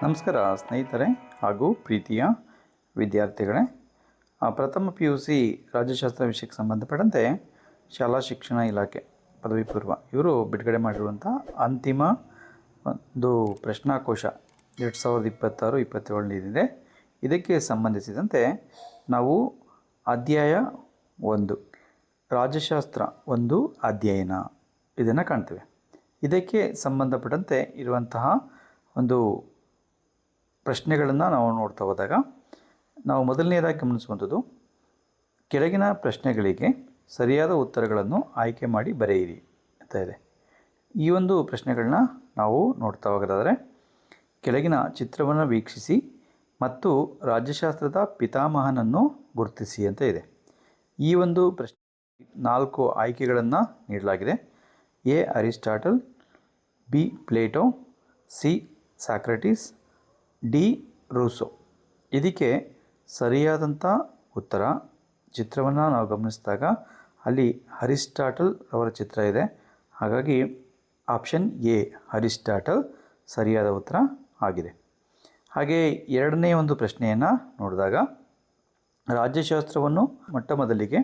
ನಮಸ್ಕಾರ ಸ್ನೇಹಿತರೆ ಹಾಗೂ ಪ್ರೀತಿಯ ವಿದ್ಯಾರ್ಥಿಗಳೇ. ಪ್ರಥಮ PUC ರಾಜ್ಯಶಾಸ್ತ್ರ ವಿಷಯಕ್ಕೆ ಸಂಬಂಧಪಟ್ಟಂತೆ ಶಾಲಾ ಶಿಕ್ಷಣ ಇಲಾಖೆ ಪದವಿ ಪೂರ್ವ ಇವರು ಬಿಡುಗಡೆ ಮಾಡಿರುವಂಥ ಅಂತಿಮ ಒಂದು ಪ್ರಶ್ನಾಕೋಶ 2026-27 ಇದೆ. ಇದಕ್ಕೆ ಸಂಬಂಧಿಸಿದಂತೆ ನಾವು ಅಧ್ಯಾಯ 1 ರಾಜ್ಯಶಾಸ್ತ್ರ ಒಂದು ಅಧ್ಯಯನ ಇದನ್ನು ಕಾಣ್ತೇವೆ. ಇದಕ್ಕೆ ಸಂಬಂಧಪಟ್ಟಂತೆ ಇರುವಂತಹ ಒಂದು ಪ್ರಶ್ನೆಗಳನ್ನು ನಾವು ನೋಡ್ತಾ ಹೋದಾಗ ನಾವು ಮೊದಲನೇದಾಗಿ ಗಮನಿಸುವಂಥದ್ದು ಕೆಳಗಿನ ಪ್ರಶ್ನೆಗಳಿಗೆ ಸರಿಯಾದ ಉತ್ತರಗಳನ್ನು ಆಯ್ಕೆ ಮಾಡಿ ಬರೆಯಿರಿ ಅಂತ ಇದೆ. ಈ ಒಂದು ಪ್ರಶ್ನೆಗಳನ್ನ ನಾವು ನೋಡ್ತಾ ಹೋಗೋದಾದರೆ ಕೆಳಗಿನ ಚಿತ್ರವನ್ನು ವೀಕ್ಷಿಸಿ ಮತ್ತು ರಾಜ್ಯಶಾಸ್ತ್ರದ ಪಿತಾಮಹನನ್ನು ಗುರುತಿಸಿ ಅಂತ ಇದೆ. ಈ ಒಂದು ಪ್ರಶ್ನೆ 4 ಆಯ್ಕೆಗಳನ್ನು ನೀಡಲಾಗಿದೆ. A Aristotle, B Plato, C Socrates, D Rousseau. ಇದಕ್ಕೆ ಸರಿಯಾದಂಥ ಉತ್ತರ ಚಿತ್ರವನ್ನು ನಾವು ಗಮನಿಸಿದಾಗ ಅಲ್ಲಿ ಅರಿಸ್ಟಾಟಲ್ ಅವರ ಚಿತ್ರ ಇದೆ. ಹಾಗಾಗಿ ಆಪ್ಷನ್ ಎ ಅರಿಸ್ಟಾಟಲ್ ಸರಿಯಾದ ಉತ್ತರ ಆಗಿದೆ. ಹಾಗೆ ಎರಡನೇ ಒಂದು ಪ್ರಶ್ನೆಯನ್ನು ನೋಡಿದಾಗ ರಾಜ್ಯಶಾಸ್ತ್ರವನ್ನು ಮೊಟ್ಟ ಮೊದಲಿಗೆ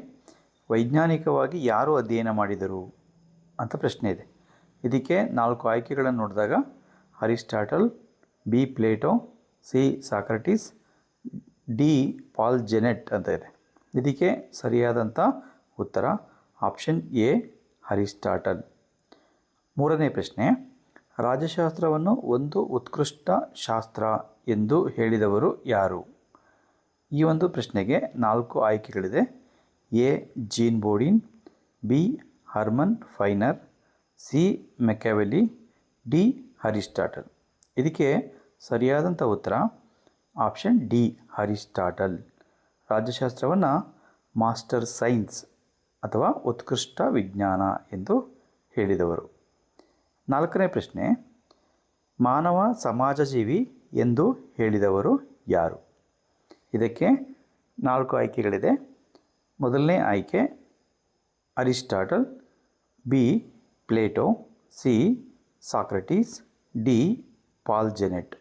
ವೈಜ್ಞಾನಿಕವಾಗಿ ಯಾರು ಅಧ್ಯಯನ ಮಾಡಿದರು ಅಂತ ಪ್ರಶ್ನೆ ಇದೆ. ಇದಕ್ಕೆ 4 ಆಯ್ಕೆಗಳನ್ನು ನೋಡಿದಾಗ Aristotle, B Plato, C Socrates, D Paul Janet ಅಂತ ಇದೆ. ಇದಕ್ಕೆ ಸರಿಯಾದಂಥ ಉತ್ತರ ಆಪ್ಷನ್ ಎ ಅರಿಸ್ಟಾಟಲ್. ಮೂರನೇ ಪ್ರಶ್ನೆ ರಾಜ್ಯಶಾಸ್ತ್ರವನ್ನು ಒಂದು ಉತ್ಕೃಷ್ಟ ಶಾಸ್ತ್ರ ಎಂದು ಹೇಳಿದವರು ಯಾರು? ಈ ಒಂದು ಪ್ರಶ್ನೆಗೆ 4 ಆಯ್ಕೆಗಳಿದೆ. A Jean Bodin, B Herman Finer, C Machiavelli, D Aristotle. ಇದಕ್ಕೆ ಸರಿಯಾದಂಥ ಉತ್ತರ ಆಪ್ಷನ್ ಡಿ ಅರಿಸ್ಟಾಟಲ್. ರಾಜ್ಯಶಾಸ್ತ್ರವನ್ನು ಮಾಸ್ಟರ್ ಸೈನ್ಸ್ ಅಥವಾ ಉತ್ಕೃಷ್ಟ ವಿಜ್ಞಾನ ಎಂದು ಹೇಳಿದವರು. 4ನೇ ಪ್ರಶ್ನೆ ಮಾನವ ಸಮಾಜಜೀವಿ ಎಂದು ಹೇಳಿದವರು ಯಾರು? ಇದಕ್ಕೆ 4 ಆಯ್ಕೆಗಳಿದೆ. ಮೊದಲನೇ ಆಯ್ಕೆ Aristotle, B Plato, C Socrates, D Paul Janet.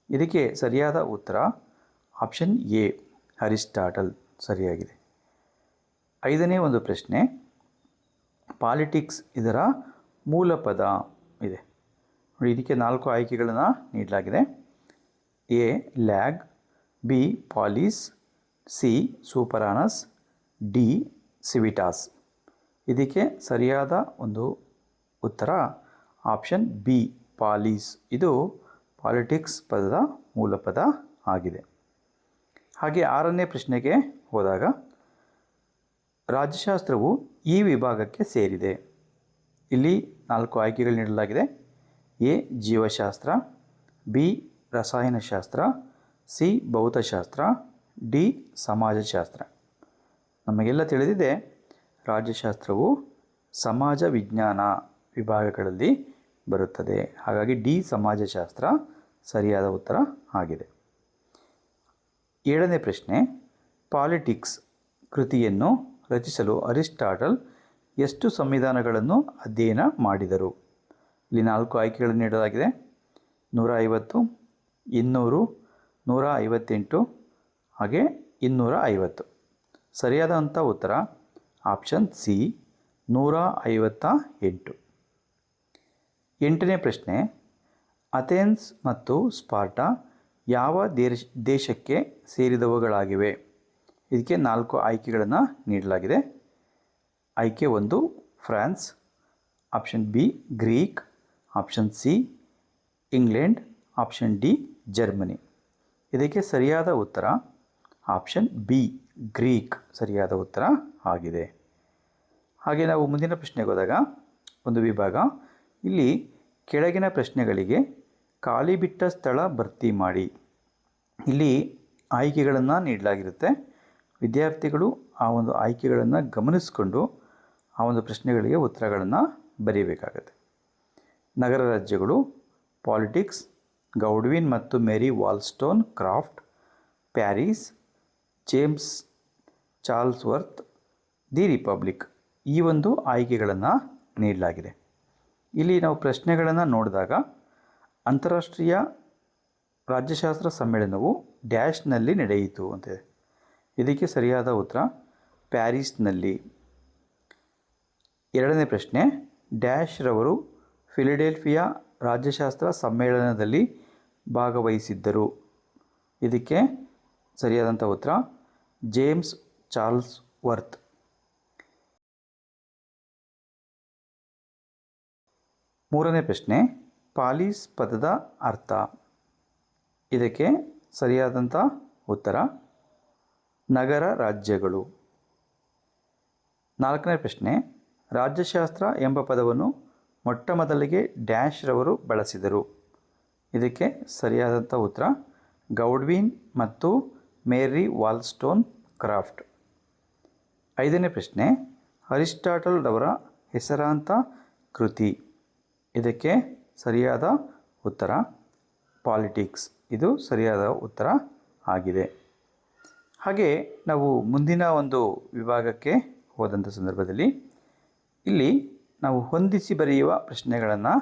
ಇದಕ್ಕೆ ಸರಿಯಾದ ಉತ್ತರ ಆಪ್ಷನ್ ಎ ಅರಿಸ್ಟಾಟಲ್ ಸರಿಯಾಗಿದೆ. 5ನೇ ಒಂದು ಪ್ರಶ್ನೆ ಪಾಲಿಟಿಕ್ಸ್ ಇದರ ಮೂಲ ಪದ ಇದೆ. ಇದಕ್ಕೆ 4 ಆಯ್ಕೆಗಳನ್ನು ನೀಡಲಾಗಿದೆ. A lag, B polis, C superanus, D civitas. ಇದಕ್ಕೆ ಸರಿಯಾದ ಒಂದು ಉತ್ತರ ಆಪ್ಷನ್ ಬಿ ಪಾಲಿಸ್. ಇದು ಪಾಲಿಟಿಕ್ಸ್ ಪದದ ಮೂಲ ಪದ ಆಗಿದೆ. ಹಾಗೆ 6ನೇ ಪ್ರಶ್ನೆಗೆ ಹೋದಾಗ ರಾಜ್ಯಶಾಸ್ತ್ರವು ಈ ವಿಭಾಗಕ್ಕೆ ಸೇರಿದೆ. ಇಲ್ಲಿ 4 ಆಯ್ಕೆಗಳು ನೀಡಲಾಗಿದೆ. ಎ ಜೀವಶಾಸ್ತ್ರ, ಬಿ ರಸಾಯನಶಾಸ್ತ್ರ, ಸಿ ಭೌತಶಾಸ್ತ್ರ, ಡಿ ಸಮಾಜಶಾಸ್ತ್ರ. ನಮಗೆಲ್ಲ ತಿಳಿದಿದೆ ರಾಜ್ಯಶಾಸ್ತ್ರವು ಸಮಾಜ ವಿಜ್ಞಾನ ವಿಭಾಗಗಳಲ್ಲಿ ಬರುತ್ತದೆ. ಹಾಗಾಗಿ ಡಿ ಸಮಾಜಶಾಸ್ತ್ರ ಸರಿಯಾದ ಉತ್ತರ ಆಗಿದೆ. 7ನೇ ಪ್ರಶ್ನೆ ಪಾಲಿಟಿಕ್ಸ್ ಕೃತಿಯನ್ನು ರಚಿಸಲು ಅರಿಸ್ಟಾಟಲ್ ಎಷ್ಟು ಸಂವಿಧಾನಗಳನ್ನು ಅಧ್ಯಯನ ಮಾಡಿದರು? ಇಲ್ಲಿ 4 ಆಯ್ಕೆಗಳನ್ನು ನೀಡಲಾಗಿದೆ. 150, 200, 158 ಹಾಗೆ 250. ಸರಿಯಾದಂಥ ಉತ್ತರ ಆಪ್ಷನ್ ಸಿ 158. 8ನೇ ಪ್ರಶ್ನೆ ಅಥೆನ್ಸ್ ಮತ್ತು ಸ್ಪಾರ್ಟಾ ಯಾವ ದೇಶಕ್ಕೆ ಸೇರಿದವುಗಳಾಗಿವೆ? ಇದಕ್ಕೆ 4 ಆಯ್ಕೆಗಳನ್ನು ನೀಡಲಾಗಿದೆ. ಆಯ್ಕೆ 1 France, option B Greek, option C England, option D Germany. ಇದಕ್ಕೆ ಸರಿಯಾದ ಉತ್ತರ ಆಪ್ಷನ್ ಬಿ ಗ್ರೀಕ್ ಸರಿಯಾದ ಉತ್ತರ ಆಗಿದೆ. ಹಾಗೆ ನಾವು ಮುಂದಿನ ಪ್ರಶ್ನೆಗೆ ಹೋದಾಗ ಒಂದು ವಿಭಾಗ ಇಲ್ಲಿ ಕೆಳಗಿನ ಪ್ರಶ್ನೆಗಳಿಗೆ ಖಾಲಿ ಬಿಟ್ಟ ಸ್ಥಳ ಭರ್ತಿ ಮಾಡಿ. ಇಲ್ಲಿ ಆಯ್ಕೆಗಳನ್ನು ನೀಡಲಾಗಿರುತ್ತೆ. ವಿದ್ಯಾರ್ಥಿಗಳು ಆ ಒಂದು ಆಯ್ಕೆಗಳನ್ನು ಗಮನಿಸಿಕೊಂಡು ಆ ಒಂದು ಪ್ರಶ್ನೆಗಳಿಗೆ ಉತ್ತರಗಳನ್ನು ಬರೀಬೇಕಾಗತ್ತೆ. ನಗರ ರಾಜ್ಯಗಳು, ಪಾಲಿಟಿಕ್ಸ್, ಗೌಡ್ವಿನ್ ಮತ್ತು Mary Wollstonecraft, Paris, James Charlesworth, the Republic. ಈ ಒಂದು ಆಯ್ಕೆಗಳನ್ನು ನೀಡಲಾಗಿದೆ. ಇಲ್ಲಿ ನಾವು ಪ್ರಶ್ನೆಗಳನ್ನು ನೋಡಿದಾಗ ಅಂತಾರಾಷ್ಟ್ರೀಯ ರಾಜ್ಯಶಾಸ್ತ್ರ ಸಮ್ಮೇಳನವು ಡ್ಯಾಶ್ನಲ್ಲಿ ನಡೆಯಿತು ಅಂತಿದೆ. ಇದಕ್ಕೆ ಸರಿಯಾದ ಉತ್ತರ ಪ್ಯಾರಿಸ್ನಲ್ಲಿ. ಎರಡನೇ ಪ್ರಶ್ನೆ, ಡ್ಯಾಶ್ ರವರು ಫಿಲಡೆಲ್ಫಿಯಾ ರಾಜ್ಯಶಾಸ್ತ್ರ ಸಮ್ಮೇಳನದಲ್ಲಿ ಭಾಗವಹಿಸಿದ್ದರು. ಇದಕ್ಕೆ ಸರಿಯಾದಂಥ ಉತ್ತರ ಜೇಮ್ಸ್ ಚಾರ್ಲ್ಸ್ ವರ್ತ್. ಮೂರನೇ ಪ್ರಶ್ನೆ, ಪಾಲಿಸ್ ಪದದ ಅರ್ಥ. ಇದಕ್ಕೆ ಸರಿಯಾದಂಥ ಉತ್ತರ ನಗರ ರಾಜ್ಯಗಳು. ನಾಲ್ಕನೇ ಪ್ರಶ್ನೆ, ರಾಜ್ಯಶಾಸ್ತ್ರ ಎಂಬ ಪದವನ್ನು ಮೊಟ್ಟ ಮೊದಲಿಗೆ ಡ್ಯಾಶ್ ರವರು ಬಳಸಿದರು. ಇದಕ್ಕೆ ಸರಿಯಾದಂಥ ಉತ್ತರ ಗೌಡ್ವಿನ್ ಮತ್ತು ಮೇರಿ ವಾಲ್ಸ್ಟೋನ್ ಕ್ರಾಫ್ಟ್. ಐದನೇ ಪ್ರಶ್ನೆ, ಅರಿಸ್ಟಾಟಲ್ ರವರ ಹೆಸರಾಂತ ಕೃತಿ. ಇದಕ್ಕೆ ಸರಿಯಾದ ಉತ್ತರ ಪಾಲಿಟಿಕ್ಸ್. ಇದು ಸರಿಯಾದ ಉತ್ತರ ಆಗಿದೆ. ಹಾಗೆ ನಾವು ಮುಂದಿನ ಒಂದು ವಿಭಾಗಕ್ಕೆ ಹೋದಂಥ ಸಂದರ್ಭದಲ್ಲಿ ಇಲ್ಲಿ ನಾವು ಹೊಂದಿಸಿ ಬರೆಯುವ ಪ್ರಶ್ನೆಗಳನ್ನು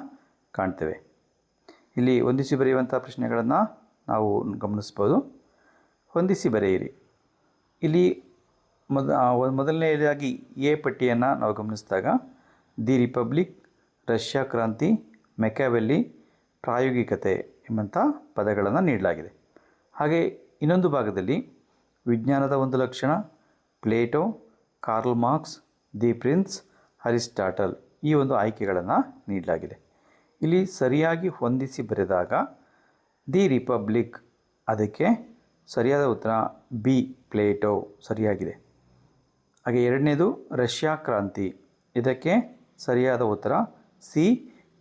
ಕಾಣ್ತೇವೆ. ಇಲ್ಲಿ ಹೊಂದಿಸಿ ಬರೆಯುವಂಥ ಪ್ರಶ್ನೆಗಳನ್ನು ನಾವು ಗಮನಿಸ್ಬೋದು. ಹೊಂದಿಸಿ ಬರೆಯಿರಿ. ಇಲ್ಲಿ ಮೊದಲನೆಯದಾಗಿ ಎ ಪಟ್ಟಿಯನ್ನು ನಾವು ಗಮನಿಸಿದಾಗ ದಿ ರಿಪಬ್ಲಿಕ್, ರಷ್ಯಾ ಕ್ರಾಂತಿ, ಮೆಕ್ಯಾವೆಲ್ಲಿ, ಪ್ರಾಯೋಗಿಕತೆ ಎಂಬಂಥ ಪದಗಳನ್ನು ನೀಡಲಾಗಿದೆ. ಹಾಗೆ ಇನ್ನೊಂದು ಭಾಗದಲ್ಲಿ ವಿಜ್ಞಾನದ ಒಂದು ಲಕ್ಷಣ, Plato, Karl Marx, the Prince, Aristotle ಈ ಒಂದು ಆಯ್ಕೆಗಳನ್ನು ನೀಡಲಾಗಿದೆ. ಇಲ್ಲಿ ಸರಿಯಾಗಿ ಹೊಂದಿಸಿ ಬರೆದಾಗ ದಿ ರಿಪಬ್ಲಿಕ್, ಅದಕ್ಕೆ ಸರಿಯಾದ ಉತ್ತರ ಬಿ ಪ್ಲೇಟೋ ಸರಿಯಾಗಿದೆ. ಹಾಗೆ ಎರಡನೇದು ರಷ್ಯಾ ಕ್ರಾಂತಿ, ಇದಕ್ಕೆ ಸರಿಯಾದ ಉತ್ತರ ಸಿ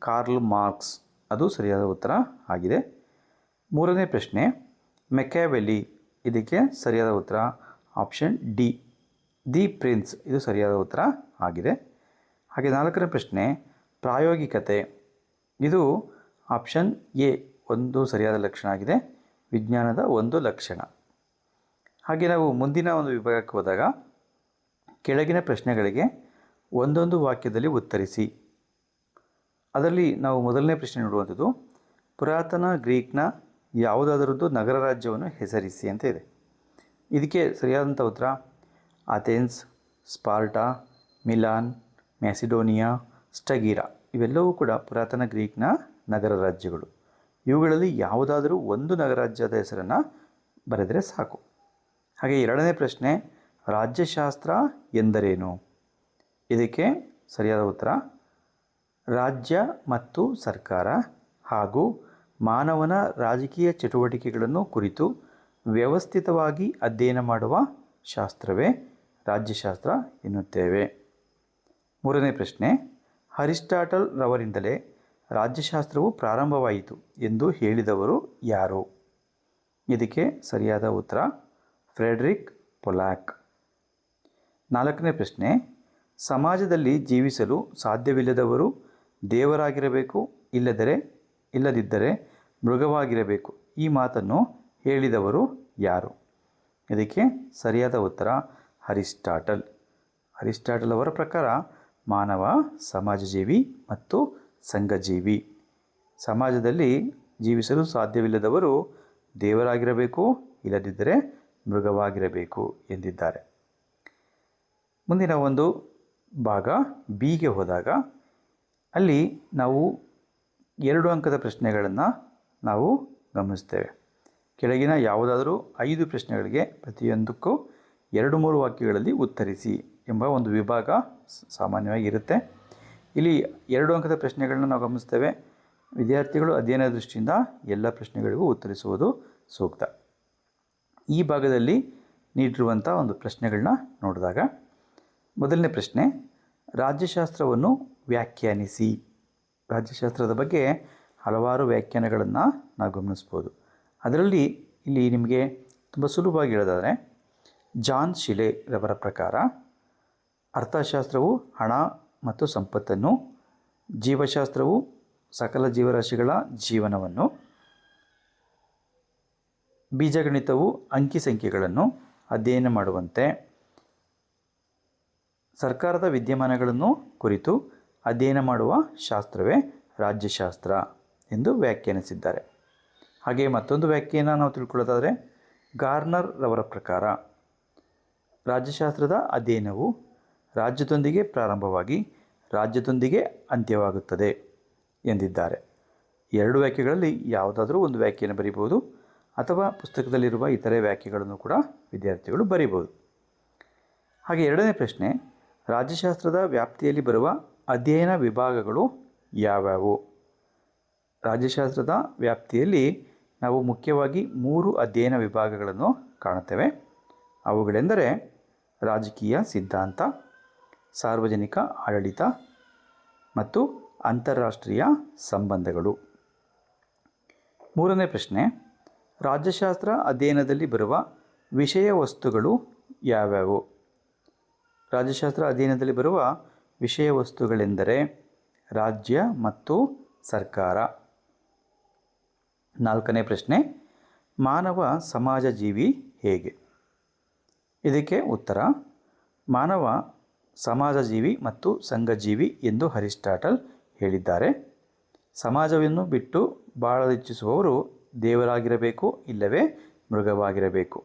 ಕಾರ್ಲ್ ಮಾರ್ಕ್ಸ್, ಅದು ಸರಿಯಾದ ಉತ್ತರ ಆಗಿದೆ. ಮೂರನೇ ಪ್ರಶ್ನೆ ಮೆಕ್ಯಾವೆಲ್ಲಿ, ಇದಕ್ಕೆ ಸರಿಯಾದ ಉತ್ತರ ಆಪ್ಷನ್ ಡಿ ದಿ ಪ್ರಿನ್ಸ್, ಇದು ಸರಿಯಾದ ಉತ್ತರ ಆಗಿದೆ. ಹಾಗೆ ನಾಲ್ಕನೇ ಪ್ರಶ್ನೆ ಪ್ರಾಯೋಗಿಕತೆ, ಇದು ಆಪ್ಷನ್ ಎ ಒಂದು ಸರಿಯಾದ ಲಕ್ಷಣ ಆಗಿದೆ, ವಿಜ್ಞಾನದ ಒಂದು ಲಕ್ಷಣ. ಹಾಗೆ ನಾವು ಮುಂದಿನ ಒಂದು ವಿಭಾಗಕ್ಕೆ ಹೋದಾಗ ಕೆಳಗಿನ ಪ್ರಶ್ನೆಗಳಿಗೆ ಒಂದೊಂದು ವಾಕ್ಯದಲ್ಲಿ ಉತ್ತರಿಸಿ. ಅದರಲ್ಲಿ ನಾವು ಮೊದಲನೇ ಪ್ರಶ್ನೆ ನೋಡುವಂಥದ್ದು ಪುರಾತನ ಗ್ರೀಕ್ನ ಯಾವುದಾದರದ್ದು ನಗರ ರಾಜ್ಯವನ್ನು ಹೆಸರಿಸಿ ಅಂತ ಇದೆ. ಇದಕ್ಕೆ ಸರಿಯಾದಂಥ ಉತ್ತರ ಅಥೆನ್ಸ್, ಸ್ಪಾರ್ಟಾ, ಮಿಲಾನ್, ಮ್ಯಾಸಿಡೋನಿಯಾ, ಸ್ಟಗೀರಾ ಇವೆಲ್ಲವೂ ಕೂಡ ಪುರಾತನ ಗ್ರೀಕ್ನ ನಗರ ರಾಜ್ಯಗಳು. ಇವುಗಳಲ್ಲಿ ಯಾವುದಾದರೂ ಒಂದು ನಗರ ರಾಜ್ಯದ ಹೆಸರನ್ನು ಬರೆದರೆ ಸಾಕು. ಹಾಗೆ ಎರಡನೇ ಪ್ರಶ್ನೆ ರಾಜ್ಯಶಾಸ್ತ್ರ ಎಂದರೇನು? ಇದಕ್ಕೆ ಸರಿಯಾದ ಉತ್ತರ ರಾಜ್ಯ ಮತ್ತು ಸರ್ಕಾರ ಹಾಗೂ ಮಾನವನ ರಾಜಕೀಯ ಚಟುವಟಿಕೆಗಳನ್ನು ಕುರಿತು ವ್ಯವಸ್ಥಿತವಾಗಿ ಅಧ್ಯಯನ ಮಾಡುವ ಶಾಸ್ತ್ರವೇ ರಾಜ್ಯಶಾಸ್ತ್ರ ಎನ್ನುತ್ತೇವೆ. ಮೂರನೇ ಪ್ರಶ್ನೆ ಅರಿಸ್ಟಾಟಲ್ ರವರಿಂದಲೇ ರಾಜ್ಯಶಾಸ್ತ್ರವು ಪ್ರಾರಂಭವಾಯಿತು ಎಂದು ಹೇಳಿದವರು ಯಾರು? ಇದಕ್ಕೆ ಸರಿಯಾದ ಉತ್ತರ ಫ್ರೆಡ್ರಿಕ್ ಪೊಲಾಕ್. ನಾಲ್ಕನೇ ಪ್ರಶ್ನೆ ಸಮಾಜದಲ್ಲಿ ಜೀವಿಸಲು ಸಾಧ್ಯವಿಲ್ಲದವರು ದೇವರಾಗಿರಬೇಕು, ಇಲ್ಲದಿದ್ದರೆ ಮೃಗವಾಗಿರಬೇಕು. ಈ ಮಾತನ್ನು ಹೇಳಿದವರು ಯಾರು? ಇದಕ್ಕೆ ಸರಿಯಾದ ಉತ್ತರ ಅರಿಸ್ಟಾಟಲ್. ಅರಿಸ್ಟಾಟಲ್ ಅವರ ಪ್ರಕಾರ ಮಾನವ ಸಮಾಜಜೀವಿ ಮತ್ತು ಸಂಘಜೀವಿ. ಸಮಾಜದಲ್ಲಿ ಜೀವಿಸಲು ಸಾಧ್ಯವಿಲ್ಲದವರು ದೇವರಾಗಿರಬೇಕು, ಇಲ್ಲದಿದ್ದರೆ ಮೃಗವಾಗಿರಬೇಕು ಎಂದಿದ್ದಾರೆ. ಮುಂದಿನ ಒಂದು ಭಾಗ ಬಿಗೆ ಹೋದಾಗ ಅಲ್ಲಿ ನಾವು 2 ಅಂಕದ ಪ್ರಶ್ನೆಗಳನ್ನು ನಾವು ಗಮನಿಸ್ತೇವೆ. ಕೆಳಗಿನ ಯಾವುದಾದರೂ 5 ಪ್ರಶ್ನೆಗಳಿಗೆ ಪ್ರತಿಯೊಂದಕ್ಕೂ 2-3 ವಾಕ್ಯಗಳಲ್ಲಿ ಉತ್ತರಿಸಿ ಎಂಬ ಒಂದು ವಿಭಾಗ ಸಾಮಾನ್ಯವಾಗಿ ಇರುತ್ತೆ. ಇಲ್ಲಿ 2 ಅಂಕದ ಪ್ರಶ್ನೆಗಳನ್ನ ನಾವು ಗಮನಿಸ್ತೇವೆ. ವಿದ್ಯಾರ್ಥಿಗಳು ಅಧ್ಯಯನ ದೃಷ್ಟಿಯಿಂದ ಎಲ್ಲ ಪ್ರಶ್ನೆಗಳಿಗೂ ಉತ್ತರಿಸುವುದು ಸೂಕ್ತ. ಈ ಭಾಗದಲ್ಲಿ ನೀಡಿರುವಂಥ ಒಂದು ಪ್ರಶ್ನೆಗಳನ್ನ ನೋಡಿದಾಗ ಮೊದಲನೇ ಪ್ರಶ್ನೆ ರಾಜ್ಯಶಾಸ್ತ್ರವನ್ನು ವ್ಯಾಖ್ಯಾನಿಸಿ. ರಾಜ್ಯಶಾಸ್ತ್ರದ ಬಗ್ಗೆ ಹಲವಾರು ವ್ಯಾಖ್ಯಾನಗಳನ್ನು ನಾವು ಗಮನಿಸ್ಬೋದು. ಅದರಲ್ಲಿ ಇಲ್ಲಿ ನಿಮಗೆ ತುಂಬ ಸುಲಭವಾಗಿ ಹೇಳೋದಾದರೆ ಜಾನ್ ಶಿಲೆ ರವರ ಪ್ರಕಾರ ಅರ್ಥಶಾಸ್ತ್ರವು ಹಣ ಮತ್ತು ಸಂಪತ್ತನ್ನು, ಜೀವಶಾಸ್ತ್ರವು ಸಕಲ ಜೀವರಾಶಿಗಳ ಜೀವನವನ್ನು, ಬೀಜಗಣಿತವು ಅಂಕಿ ಸಂಖ್ಯೆಗಳನ್ನು ಅಧ್ಯಯನ ಮಾಡುವಂತೆ, ಸರ್ಕಾರದ ವಿದ್ಯಮಾನಗಳನ್ನು ಕುರಿತು ಅಧ್ಯಯನ ಮಾಡುವ ಶಾಸ್ತ್ರವೇ ರಾಜ್ಯಶಾಸ್ತ್ರ ಎಂದು ವ್ಯಾಖ್ಯಾನಿಸಿದ್ದಾರೆ. ಹಾಗೆ ಮತ್ತೊಂದು ವ್ಯಾಖ್ಯೆಯನ್ನು ನಾವು ತಿಳ್ಕೊಳ್ಳೋದಾದರೆ ಗಾರ್ನರ್ ರವರ ಪ್ರಕಾರ ರಾಜ್ಯಶಾಸ್ತ್ರದ ಅಧ್ಯಯನವು ರಾಜ್ಯದೊಂದಿಗೆ ಪ್ರಾರಂಭವಾಗಿ ರಾಜ್ಯದೊಂದಿಗೆ ಅಂತ್ಯವಾಗುತ್ತದೆ ಎಂದಿದ್ದಾರೆ. ಎರಡು ವ್ಯಾಖ್ಯೆಗಳಲ್ಲಿ ಯಾವುದಾದ್ರೂ ಒಂದು ವ್ಯಾಖ್ಯೆಯನ್ನು ಬರೀಬೋದು ಅಥವಾ ಪುಸ್ತಕದಲ್ಲಿರುವ ಇತರೆ ವ್ಯಾಖ್ಯೆಗಳನ್ನು ಕೂಡ ವಿದ್ಯಾರ್ಥಿಗಳು ಬರೀಬೋದು. ಹಾಗೆ ಎರಡನೇ ಪ್ರಶ್ನೆ, ರಾಜ್ಯಶಾಸ್ತ್ರದ ವ್ಯಾಪ್ತಿಯಲ್ಲಿ ಬರುವ ಅಧ್ಯಯನ ವಿಭಾಗಗಳು ಯಾವ್ಯಾವು? ರಾಜ್ಯಶಾಸ್ತ್ರದ ವ್ಯಾಪ್ತಿಯಲ್ಲಿ ನಾವು ಮುಖ್ಯವಾಗಿ 3 ಅಧ್ಯಯನ ವಿಭಾಗಗಳನ್ನು ಕಾಣುತ್ತೇವೆ. ಅವುಗಳೆಂದರೆ ರಾಜಕೀಯ ಸಿದ್ಧಾಂತ, ಸಾರ್ವಜನಿಕ ಆಡಳಿತ ಮತ್ತು ಅಂತಾರಾಷ್ಟ್ರೀಯ ಸಂಬಂಧಗಳು. ಮೂರನೇ ಪ್ರಶ್ನೆ, ರಾಜ್ಯಶಾಸ್ತ್ರ ಅಧ್ಯಯನದಲ್ಲಿ ಬರುವ ವಿಷಯ ವಸ್ತುಗಳು ಯಾವ್ಯಾವು? ರಾಜ್ಯಶಾಸ್ತ್ರ ಅಧ್ಯಯನದಲ್ಲಿ ಬರುವ ವಿಷಯ ವಸ್ತುಗಳೆಂದರೆ ರಾಜ್ಯ ಮತ್ತು ಸರ್ಕಾರ. ನಾಲ್ಕನೇ ಪ್ರಶ್ನೆ, ಮಾನವ ಸಮಾಜ ಜೀವಿ ಹೇಗೆ? ಇದಕ್ಕೆ ಉತ್ತರ, ಮಾನವ ಸಮಾಜ ಜೀವಿ ಮತ್ತು ಸಂಘಜೀವಿ ಎಂದು ಅರಿಸ್ಟಾಟಲ್ ಹೇಳಿದ್ದಾರೆ. ಸಮಾಜವನ್ನು ಬಿಟ್ಟು ಬಾಳಲಿಚ್ಛಿಸುವವರು ದೇವರಾಗಿರಬೇಕು, ಇಲ್ಲವೇ ಮೃಗವಾಗಿರಬೇಕು.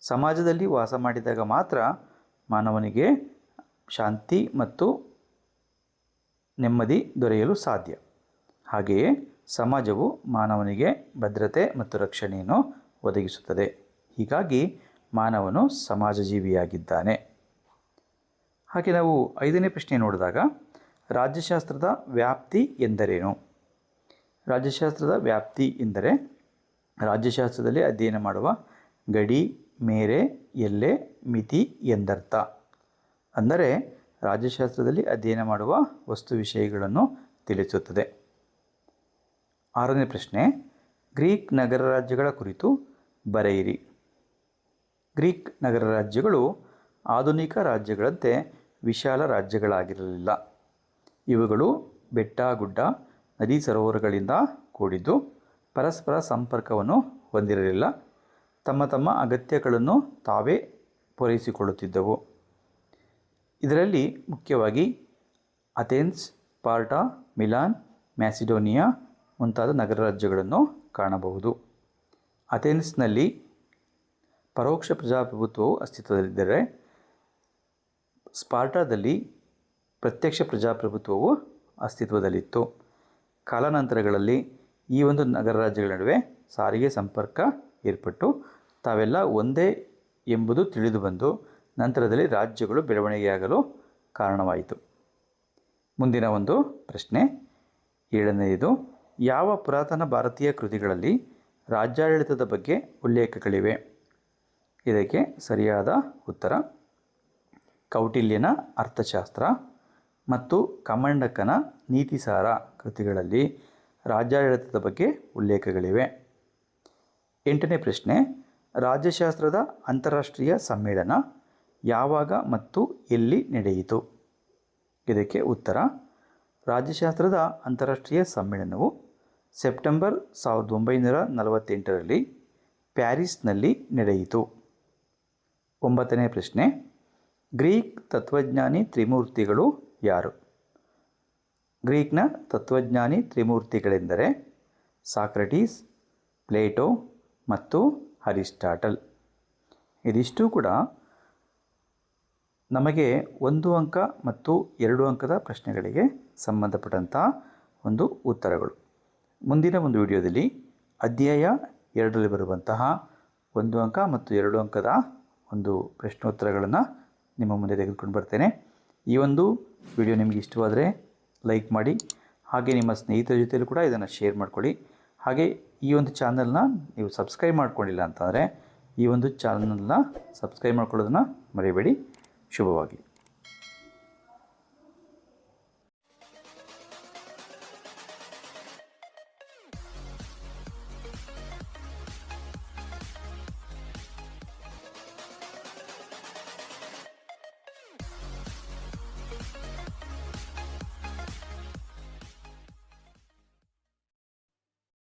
ಸಮಾಜದಲ್ಲಿ ವಾಸ ಮಾಡಿದಾಗ ಮಾತ್ರ ಮಾನವನಿಗೆ ಶಾಂತಿ ಮತ್ತು ನೆಮ್ಮದಿ ದೊರೆಯಲು ಸಾಧ್ಯ. ಹಾಗೆಯೇ ಸಮಾಜವು ಮಾನವನಿಗೆ ಭದ್ರತೆ ಮತ್ತು ರಕ್ಷಣೆಯನ್ನು ಒದಗಿಸುತ್ತದೆ. ಹೀಗಾಗಿ ಮಾನವನು ಸಮಾಜಜೀವಿಯಾಗಿದ್ದಾನೆ. ಹಾಗೆ ನಾವು ಐದನೇ ಪ್ರಶ್ನೆ ನೋಡಿದಾಗ ರಾಜ್ಯಶಾಸ್ತ್ರದ ವ್ಯಾಪ್ತಿ ಎಂದರೇನು? ರಾಜ್ಯಶಾಸ್ತ್ರದ ವ್ಯಾಪ್ತಿ ಎಂದರೆ ರಾಜ್ಯಶಾಸ್ತ್ರದಲ್ಲಿ ಅಧ್ಯಯನ ಮಾಡುವ ಗಡಿ, ಮೇರೆ, ಎಲ್ಲೆ, ಮಿತಿ ಎಂದರ್ಥ. ಅಂದರೆ ರಾಜ್ಯಶಾಸ್ತ್ರದಲ್ಲಿ ಅಧ್ಯಯನ ಮಾಡುವ ವಸ್ತು ವಿಷಯಗಳನ್ನು ತಿಳಿಸುತ್ತದೆ. ಆರನೇ ಪ್ರಶ್ನೆ, ಗ್ರೀಕ್ ನಗರ ರಾಜ್ಯಗಳ ಕುರಿತು ಬರೆಯಿರಿ. ಗ್ರೀಕ್ ನಗರ ರಾಜ್ಯಗಳು ಆಧುನಿಕ ರಾಜ್ಯಗಳಂತೆ ವಿಶಾಲ ರಾಜ್ಯಗಳಾಗಿರಲಿಲ್ಲ. ಇವುಗಳು ಬೆಟ್ಟ, ಗುಡ್ಡ, ನದಿ, ಸರೋವರಗಳಿಂದ ಕೂಡಿದ್ದು ಪರಸ್ಪರ ಸಂಪರ್ಕವನ್ನು ಹೊಂದಿರಲಿಲ್ಲ. ತಮ್ಮ ತಮ್ಮ ಅಗತ್ಯಗಳನ್ನು ತಾವೇ ಪೂರೈಸಿಕೊಳ್ಳುತ್ತಿದ್ದವು. ಇದರಲ್ಲಿ ಮುಖ್ಯವಾಗಿ ಅಥೆನ್ಸ್, ಸ್ಪಾರ್ಟಾ, ಮಿಲಾನ್, ಮ್ಯಾಸಿಡೋನಿಯಾ ಮುಂತಾದ ನಗರ ರಾಜ್ಯಗಳನ್ನು ಕಾಣಬಹುದು. ಅಥೆನ್ಸ್ನಲ್ಲಿ ಪರೋಕ್ಷ ಪ್ರಜಾಪ್ರಭುತ್ವವು ಅಸ್ತಿತ್ವದಲ್ಲಿದ್ದರೆ ಸ್ಪಾರ್ಟಾದಲ್ಲಿ ಪ್ರತ್ಯಕ್ಷ ಪ್ರಜಾಪ್ರಭುತ್ವವು ಅಸ್ತಿತ್ವದಲ್ಲಿತ್ತು. ಕಾಲಾನಂತರಗಳಲ್ಲಿ ಈ ಒಂದು ನಗರ ರಾಜ್ಯಗಳ ನಡುವೆ ಸಾರಿಗೆ ಸಂಪರ್ಕ ಏರ್ಪಟ್ಟು ತಾವೆಲ್ಲ ಒಂದೇ ಎಂಬುದು ತಿಳಿದುಬಂದು ನಂತರದಲ್ಲಿ ರಾಜ್ಯಗಳು ಬೆಳವಣಿಗೆಯಾಗಲು ಕಾರಣವಾಯಿತು. ಮುಂದಿನ ಒಂದು ಪ್ರಶ್ನೆ, ಏಳನೆಯದು, ಯಾವ ಪುರಾತನ ಭಾರತೀಯ ಕೃತಿಗಳಲ್ಲಿ ರಾಜ್ಯಾಡಳಿತದ ಬಗ್ಗೆ ಉಲ್ಲೇಖಗಳಿವೆ? ಇದಕ್ಕೆ ಸರಿಯಾದ ಉತ್ತರ, ಕೌಟಿಲ್ಯನ ಅರ್ಥಶಾಸ್ತ್ರ ಮತ್ತು ಕಮಂಡಕನ ನೀತಿಸಾರ ಕೃತಿಗಳಲ್ಲಿ ರಾಜ್ಯಾಡಳಿತದ ಬಗ್ಗೆ ಉಲ್ಲೇಖಗಳಿವೆ. ಎಂಟನೇ ಪ್ರಶ್ನೆ, ರಾಜ್ಯಶಾಸ್ತ್ರದ ಅಂತಾರಾಷ್ಟ್ರೀಯ ಸಮ್ಮೇಳನ ಯಾವಾಗ ಮತ್ತು ಎಲ್ಲಿ ನಡೆಯಿತು? ಇದಕ್ಕೆ ಉತ್ತರ, ರಾಜ್ಯಶಾಸ್ತ್ರದ ಅಂತಾರಾಷ್ಟ್ರೀಯ ಸಮ್ಮೇಳನವು ಸೆಪ್ಟೆಂಬರ್ 1948ರಲ್ಲಿ ಪ್ಯಾರಿಸ್ನಲ್ಲಿ ನಡೆಯಿತು. ಒಂಬತ್ತನೇ ಪ್ರಶ್ನೆ, ಗ್ರೀಕ್ ತತ್ವಜ್ಞಾನಿ ತ್ರಿಮೂರ್ತಿಗಳು ಯಾರು? ಗ್ರೀಕ್ನ ತತ್ವಜ್ಞಾನಿ ತ್ರಿಮೂರ್ತಿಗಳೆಂದರೆ ಸಾಕ್ರಟೀಸ್, ಪ್ಲೇಟೋ ಮತ್ತು ಅರಿಸ್ಟಾಟಲ್. ಇದಿಷ್ಟು ಕೂಡ ನಮಗೆ 1 ಅಂಕ ಮತ್ತು 2 ಅಂಕದ ಪ್ರಶ್ನೆಗಳಿಗೆ ಸಂಬಂಧಪಟ್ಟಂಥ ಒಂದು ಉತ್ತರಗಳು. ಮುಂದಿನ ಒಂದು ವಿಡಿಯೋದಲ್ಲಿ ಅಧ್ಯಾಯ 2ರಲ್ಲಿ ಬರುವಂತಹ 1 ಅಂಕ ಮತ್ತು 2 ಅಂಕದ ಒಂದು ಪ್ರಶ್ನೋತ್ತರಗಳನ್ನು ನಿಮ್ಮ ಮುಂದೆ ತೆಗೆದುಕೊಂಡು ಬರ್ತೇನೆ. ಈ ಒಂದು ವಿಡಿಯೋ ನಿಮಗೆ ಇಷ್ಟವಾದರೆ ಲೈಕ್ ಮಾಡಿ, ಹಾಗೆ ನಿಮ್ಮ ಸ್ನೇಹಿತರ ಜೊತೆಯಲ್ಲೂ ಕೂಡ ಇದನ್ನು ಶೇರ್ ಮಾಡ್ಕೊಳ್ಳಿ. ಹಾಗೆ ಈ ಒಂದು ಚಾನಲ್ನ ನೀವು ಸಬ್ಸ್ಕ್ರೈಬ್ ಮಾಡ್ಕೊಂಡಿಲ್ಲ ಅಂತಂದರೆ ಈ ಒಂದು ಚಾನಲ್ನ ಸಬ್ಸ್ಕ್ರೈಬ್ ಮಾಡ್ಕೊಳ್ಳೋದನ್ನು ಮರಿಬೇಡಿ. ಶುಭವಾಗಲಿ.